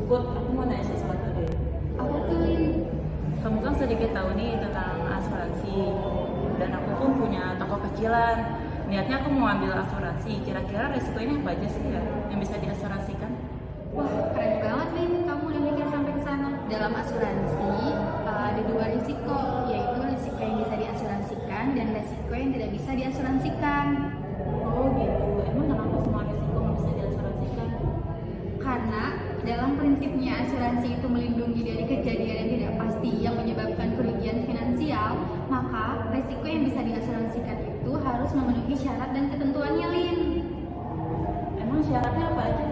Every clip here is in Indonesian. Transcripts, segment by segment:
Put, aku mau nanya sesuatu deh. Apa tuh, Lin? Kamu kan sedikit tahu nih tentang asuransi. Dan aku pun punya toko kecilan. Niatnya aku mau ambil asuransi. Kira-kira resikonya apa aja sih ya yang bisa diasuransikan? Wah, keren banget, Lin. Kamu udah mikir sampai ke sana. Dalam asuransi, ada dua risiko, yaitu risiko yang bisa diasuransikan dan risiko yang tidak bisa diasuransikan. Oh gitu. Emang kenapa semua resiko nggak bisa diasuransikan? Karena dalam prinsipnya asuransi itu melindungi dari kejadian yang tidak pasti yang menyebabkan kerugian finansial, maka risiko yang bisa diasuransikan itu harus memenuhi syarat dan ketentuannya, Lin. Emang syaratnya apa aja?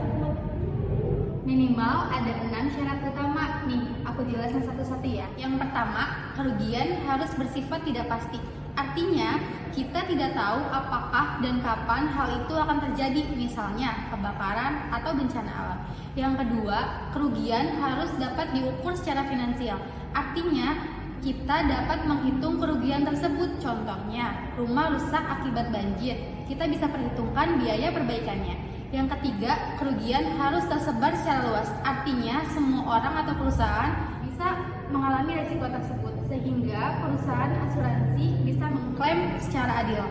Minimal ada 6 syarat utama. Nih, aku jelaskan satu-satu ya. Yang pertama, kerugian harus bersifat tidak pasti. Artinya, kita tidak tahu apakah dan kapan hal itu akan terjadi, misalnya kebakaran atau bencana alam. Yang kedua, kerugian harus dapat diukur secara finansial. Artinya, kita dapat menghitung kerugian tersebut. Contohnya, rumah rusak akibat banjir. Kita bisa perhitungkan biaya perbaikannya. Yang ketiga, kerugian harus tersebar secara luas. Artinya, semua orang atau perusahaan bisa mengalami risiko tersebut, sehingga perusahaan asuransi bisa mengklaim secara adil.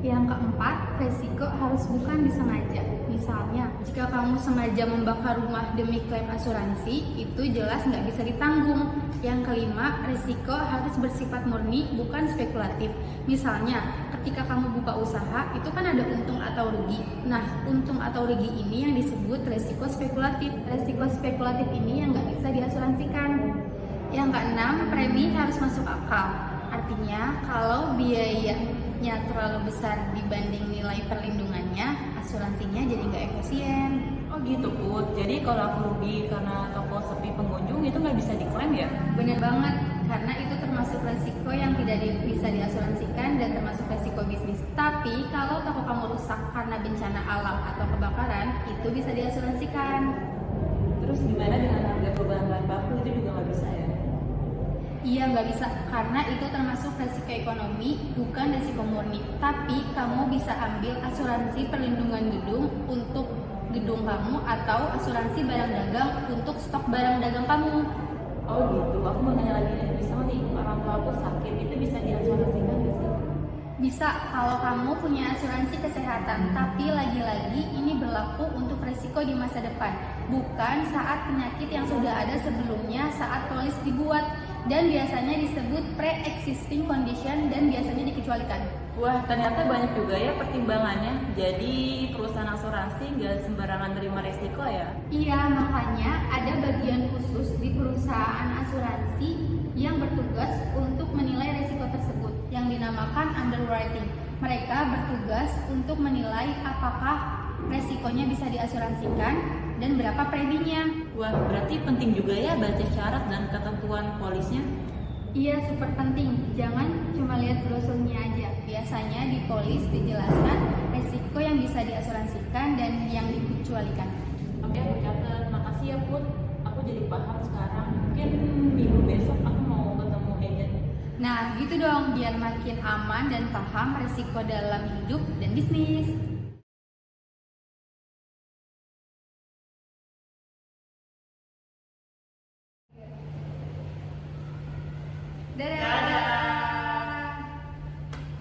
Yang keempat, risiko harus bukan disengaja. Misalnya, jika kamu sengaja membakar rumah demi klaim asuransi, itu jelas nggak bisa ditanggung. Yang kelima, risiko harus bersifat murni, bukan spekulatif. Misalnya, ketika kamu buka usaha, itu kan ada untung atau rugi. Nah, untung atau rugi ini yang disebut risiko spekulatif. Risiko spekulatif ini yang nggak bisa diasuransikan. Yang keenam, premi harus masuk akal. Artinya, kalau biayanya terlalu besar dibanding nilai perlindungannya, asuransinya jadi nggak efisien. Oh gitu Put. Jadi kalau aku rugi karena toko sepi pengunjung itu nggak bisa diklaim ya? Bener banget, karena itu termasuk resiko yang tidak bisa diasuransikan dan termasuk resiko bisnis. Tapi kalau toko kamu rusak karena bencana alam atau kebakaran, itu bisa diasuransikan. Terus gimana dengan harga perubahan bahan baku itu juga nggak bisa ya? Iya, nggak bisa, karena itu termasuk resiko ekonomi, bukan resiko murni. Tapi kamu bisa ambil asuransi perlindungan gedung untuk gedung kamu atau asuransi barang dagang untuk stok barang dagang kamu. Oh gitu. Aku mau nanya lagi nih. Misal nih orang tua aku sakit itu bisa diasuransikan nggak sih? Bisa kalau kamu punya asuransi kesehatan, tapi lagi-lagi ini berlaku untuk resiko di masa depan, bukan saat penyakit yang sudah ada sebelumnya saat polis dibuat, dan biasanya disebut pre-existing condition dan biasanya dikecualikan. Wah, ternyata banyak juga ya pertimbangannya. Jadi perusahaan asuransi nggak sembarangan terima resiko ya? Iya, makanya ada bagian khusus di perusahaan asuransi yang bertugas untuk menilai risiko tersebut yang dinamakan underwriting. Mereka bertugas untuk menilai apakah resikonya bisa diasuransikan dan berapa preminya. Wah, berarti penting juga ya baca syarat dan ketentuan polisnya. Iya, super penting. Jangan cuma lihat brosurnya aja. Biasanya di polis dijelaskan resiko yang bisa diasuransikan dan yang dikecualikan. Oke, aku catat. Makasih ya Put. Aku jadi paham sekarang. Mungkin minggu besok aku mau ketemu agent. Nah, gitu dong, biar makin aman dan paham resiko dalam hidup dan bisnis. Dadah!